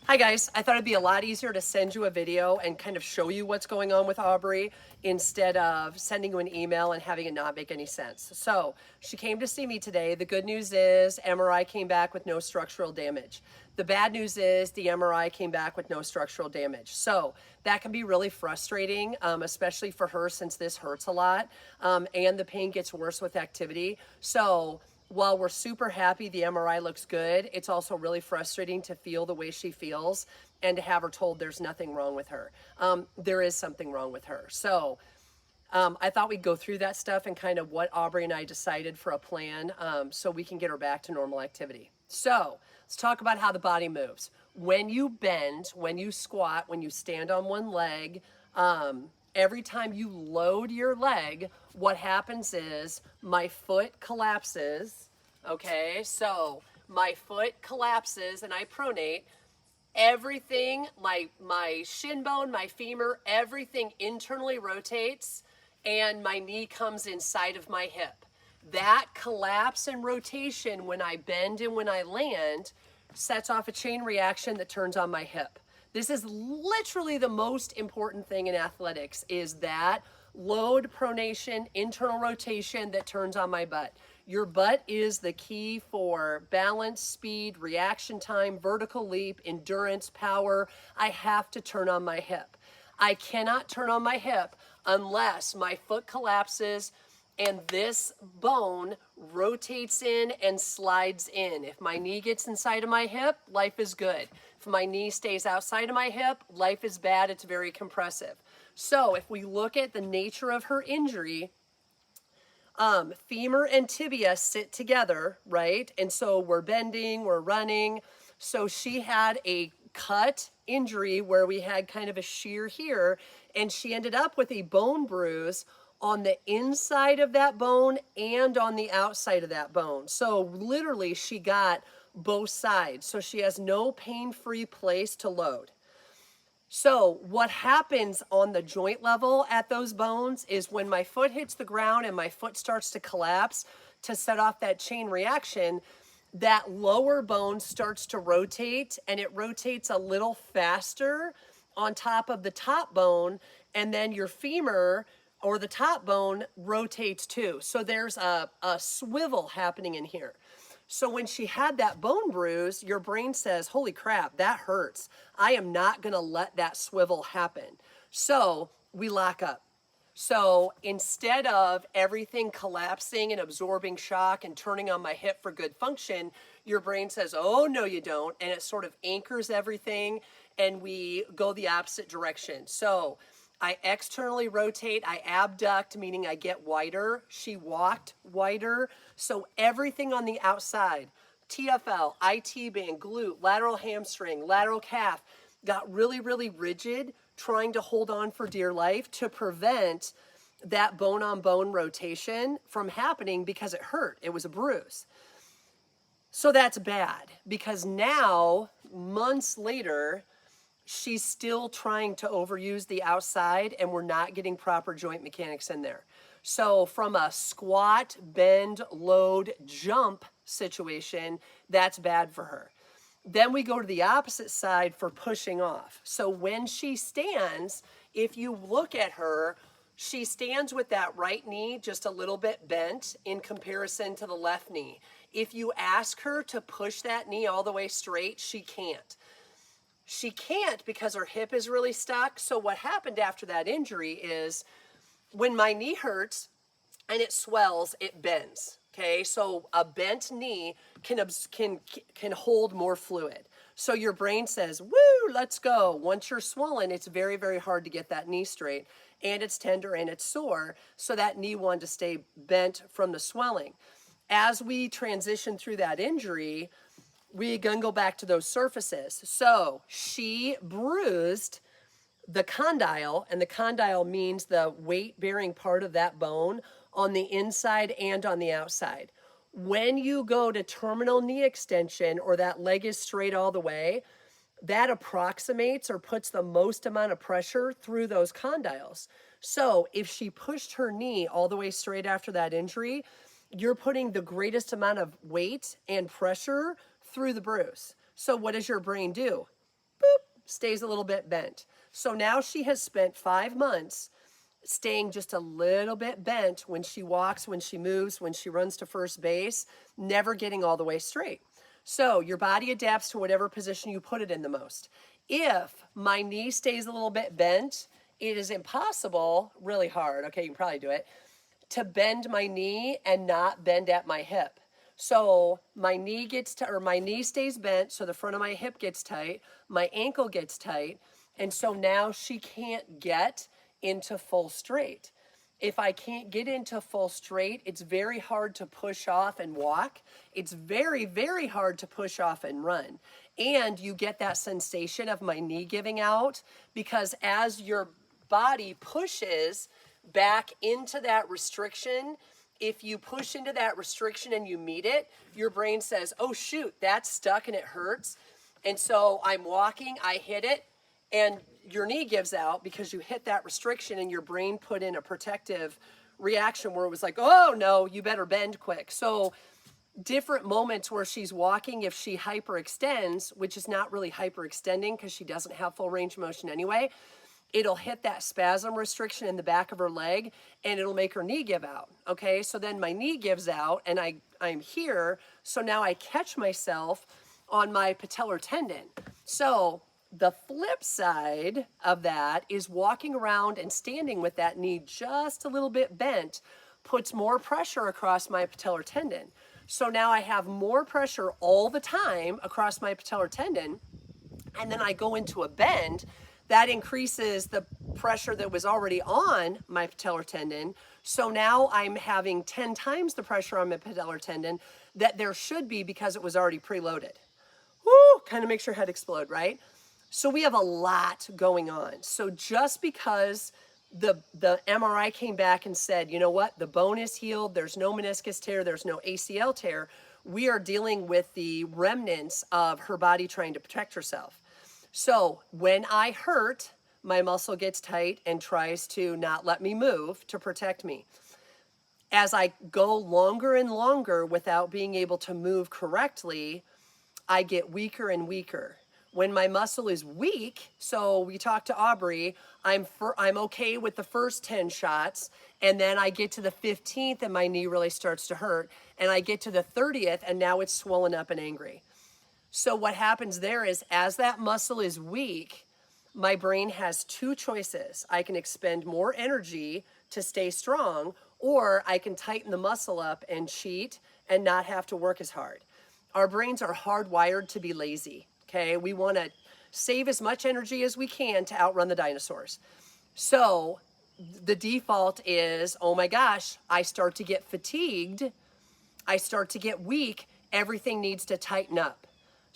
Hi guys, I thought it'd be a lot easier to send you a video and kind of show you what's going on with Aubrey instead of sending you an email and having it not make any sense. So she came to see me today. The good news is MRI came back with no structural damage. The bad news is the MRI came back with no structural damage. So that can be really frustrating, especially for her since this hurts a lot and the pain gets worse with activity. So while we're super happy the MRI looks good, it's also really frustrating to feel the way she feels and to have her told there's nothing wrong with her. There is something wrong with her. So I thought we'd go through that stuff and kind of what Aubrey and I decided for a plan so we can get her back to normal activity. So let's talk about how the body moves. When you bend, when you squat, when you stand on one leg, every time you load your leg, what happens is my foot collapses. Okay, so my foot collapses and I pronate. Everything, my shin bone, my femur, everything internally rotates and my knee comes inside of my hip. That collapse and rotation when I bend and when I land sets off a chain reaction that turns on my hip. This is literally the most important thing in athletics is that load pronation, internal rotation that turns on my butt. Your butt is the key for balance, speed, reaction time, vertical leap, endurance, power. I have to turn on my hip. I cannot turn on my hip unless my foot collapses and this bone rotates in and slides in. If my knee gets inside of my hip, life is good. If my knee stays outside of my hip, life is bad. It's very compressive. So if we look at the nature of her injury, femur and tibia sit together, right? And so we're bending, we're running. So she had a cut injury where we had kind of a shear here, and she ended up with a bone bruise on the inside of that bone and on the outside of that bone. So literally she got both sides. So she has no pain-free place to load. So what happens on the joint level at those bones is when my foot hits the ground and my foot starts to collapse to set off that chain reaction, that lower bone starts to rotate and it rotates a little faster on top of the top bone, and then your femur or the top bone rotates too. So there's a swivel happening in here. So when she had that bone bruise, your brain says, holy crap, that hurts. I am not going to let that swivel happen. So we lock up. So instead of everything collapsing and absorbing shock and turning on my hip for good function, your brain says, oh, no, you don't. And it sort of anchors everything and we go the opposite direction. So I externally rotate, I abduct, meaning I get wider. She walked wider. So everything on the outside, TFL, IT band, glute, lateral hamstring, lateral calf, got really, really rigid, trying to hold on for dear life to prevent that bone on bone rotation from happening because it hurt. It was a bruise. So that's bad because now, months later, she's still trying to overuse the outside and we're not getting proper joint mechanics in there. So from a squat, bend, load, jump situation, that's bad for her. Then we go to the opposite side for pushing off. So when she stands, if you look at her, she stands with that right knee just a little bit bent in comparison to the left knee. If you ask her to push that knee all the way straight, she can't. She can't because her hip is really stuck. So what happened after that injury is when my knee hurts and it swells, it bends. Okay, so a bent knee can hold more fluid. So your brain says, woo, let's go. Once you're swollen, it's very, very hard to get that knee straight. And it's tender and it's sore. So that knee wanted to stay bent from the swelling. As we transition through that injury, we gonna go back to those surfaces. So she bruised the condyle, and the condyle means the weight-bearing part of that bone on the inside and on the outside. When you go to terminal knee extension or that leg is straight all the way, that approximates or puts the most amount of pressure through those condyles. So if she pushed her knee all the way straight after that injury, you're putting the greatest amount of weight and pressure through the bruise. So what does your brain do? stays a little bit bent. So now she has spent 5 months staying just a little bit bent when she walks, when she moves, when she runs to first base, never getting all the way straight. So your body adapts to whatever position you put it in the most. If my knee stays a little bit bent, it is impossible, really hard, okay, you can probably do it, to bend my knee and not bend at my hip. So my knee my knee stays bent, so the front of my hip gets tight, my ankle gets tight, and so now she can't get into full straight. If I can't get into full straight, it's very hard to push off and walk. It's very, very hard to push off and run. And you get that sensation of my knee giving out, because as your body pushes back into that restriction, if you push into that restriction and you meet it, your brain says, oh shoot, that's stuck and it hurts. And so I'm walking, I hit it, and your knee gives out because you hit that restriction, and your brain put in a protective reaction where it was like, oh no, you better bend quick. So different moments where she's walking, if she hyperextends, which is not really hyperextending because she doesn't have full range of motion anyway, it'll hit that spasm restriction in the back of her leg and it'll make her knee give out. Okay, so then my knee gives out and I'm here, so now I catch myself on my patellar tendon. So the flip side of that is walking around and standing with that knee just a little bit bent puts more pressure across my patellar tendon. So now I have more pressure all the time across my patellar tendon, and then I go into a bend, that increases the pressure that was already on my patellar tendon. So now I'm having 10 times the pressure on my patellar tendon that there should be because it was already preloaded. Woo, kind of makes your head explode, right? So we have a lot going on. So just because the MRI came back and said, you know what, the bone is healed, there's no meniscus tear, there's no ACL tear, we are dealing with the remnants of her body trying to protect herself. So when I hurt, my muscle gets tight and tries to not let me move to protect me. As I go longer and longer without being able to move correctly, I get weaker and weaker. When my muscle is weak, so we talked to Aubrey, I'm okay with the first 10 shots, and then I get to the 15th and my knee really starts to hurt, and I get to the 30th and now it's swollen up and angry. So what happens there is, as that muscle is weak, my brain has two choices. I can expend more energy to stay strong, or I can tighten the muscle up and cheat and not have to work as hard. Our brains are hardwired to be lazy, okay? We want to save as much energy as we can to outrun the dinosaurs. So the default is, oh my gosh, I start to get fatigued, I start to get weak, everything needs to tighten up.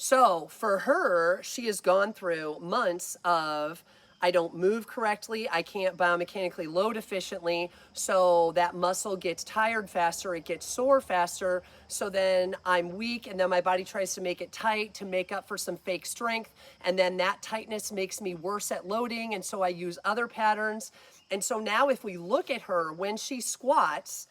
So for her, she has gone through months of, I don't move correctly, I can't biomechanically load efficiently, so that muscle gets tired faster, it gets sore faster, so then I'm weak, and then my body tries to make it tight to make up for some fake strength, and then that tightness makes me worse at loading, and so I use other patterns. And so now if we look at her when she squats,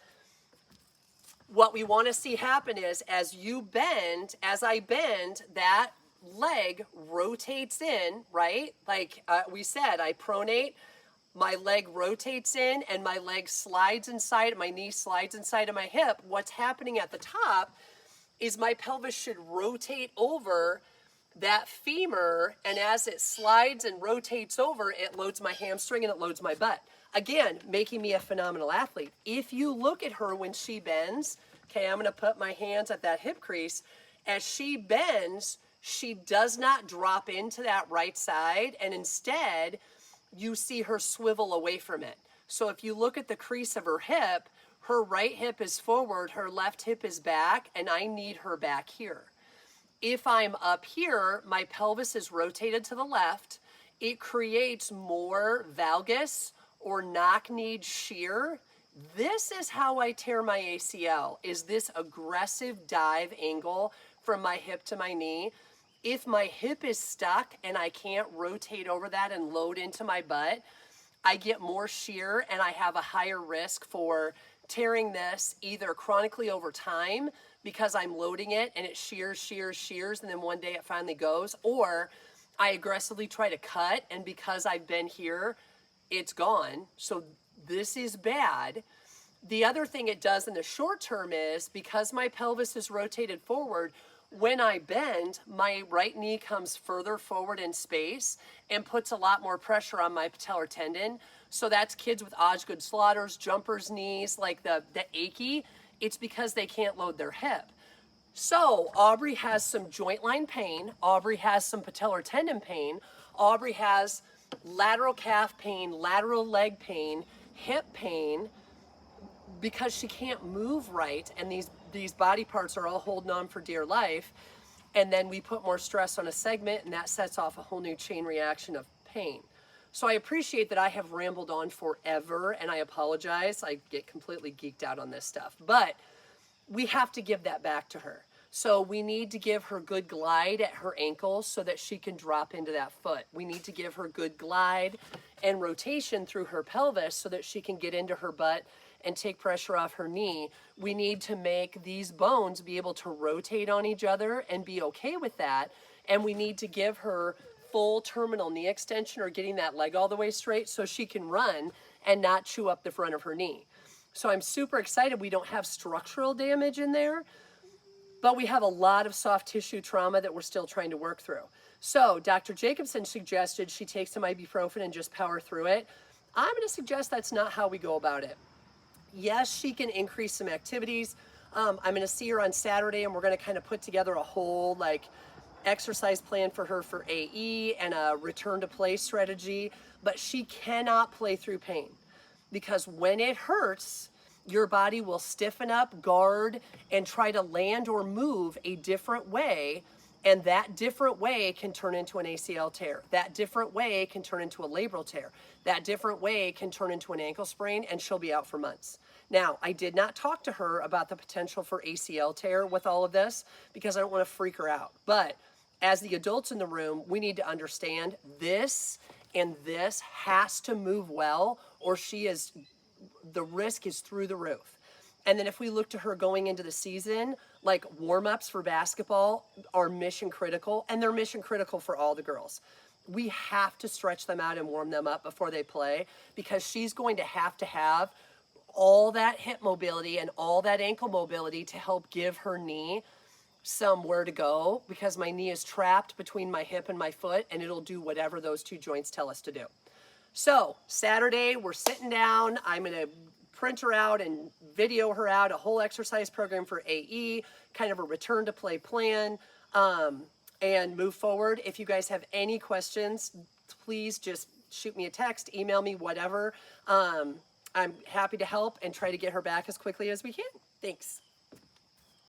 what we want to see happen is, as I bend, that leg rotates in, right? Like we said, I pronate, my leg rotates in and my leg slides inside, my knee slides inside of my hip. What's happening at the top is my pelvis should rotate over that femur, and as it slides and rotates over, it loads my hamstring and it loads my butt. Again, making me a phenomenal athlete. If you look at her when she bends, okay, I'm gonna put my hands at that hip crease. As she bends, she does not drop into that right side, and instead, you see her swivel away from it. So if you look at the crease of her right hip is forward, her left hip is back, and I need her back here. If I'm up here, my pelvis is rotated to the left. It creates more valgus or knock-kneed shear. This is how I tear my ACL, is this aggressive dive angle from my hip to my knee. If my hip is stuck and I can't rotate over that and load into my butt, I get more shear and I have a higher risk for tearing this either chronically over time because I'm loading it and it shears, and then one day it finally goes, or I aggressively try to cut, and because I've been here, it's gone. So this is bad. The other thing it does in the short term is because my pelvis is rotated forward, when I bend, my right knee comes further forward in space and puts a lot more pressure on my patellar tendon. So that's kids with Osgood Slaughter's, jumper's knees, like the achy. It's because they can't load their hip. So Aubrey has some joint line pain. Aubrey has some patellar tendon pain. Aubrey has lateral calf pain, lateral leg pain, hip pain, because she can't move right, and these body parts are all holding on for dear life. And then we put more stress on a segment, and that sets off a whole new chain reaction of pain. So I appreciate that I have rambled on forever, and I apologize. I get completely geeked out on this stuff. But we have to give that back to her. So we need to give her good glide at her ankles so that she can drop into that foot. We need to give her good glide and rotation through her pelvis so that she can get into her butt and take pressure off her knee. We need to make these bones be able to rotate on each other and be okay with that. And we need to give her full terminal knee extension, or getting that leg all the way straight so she can run and not chew up the front of her knee. So I'm super excited we don't have structural damage in there, but we have a lot of soft tissue trauma that we're still trying to work through. So Dr. Jacobson suggested she take some ibuprofen and just power through it. I'm going to suggest that's not how we go about it. Yes, she can increase some activities. I'm going to see her on Saturday, and we're going to kind of put together a whole exercise plan for her for AE and a return to play strategy, but she cannot play through pain, because when it hurts, your body will stiffen up, guard, and try to land or move a different way. And that different way can turn into an ACL tear. That different way can turn into a labral tear. That different way can turn into an ankle sprain, and she'll be out for months. Now, I did not talk to her about the potential for ACL tear with all of this because I don't want to freak her out. But as the adults in the room, we need to understand this, and this has to move well, or the risk is through the roof. And then if we look to her going into the season, like warm-ups for basketball are mission critical, and they're mission critical for all the girls. We have to stretch them out and warm them up before they play, because she's going to have all that hip mobility and all that ankle mobility to help give her knee somewhere to go, because my knee is trapped between my hip and my foot, and it'll do whatever those two joints tell us to do. So Saturday, we're sitting down. I'm going to print her out and video her out a whole exercise program for AE, kind of a return to play plan, and move forward. If you guys have any questions, please just shoot me a text, email me, whatever. I'm happy to help and try to get her back as quickly as we can. Thanks.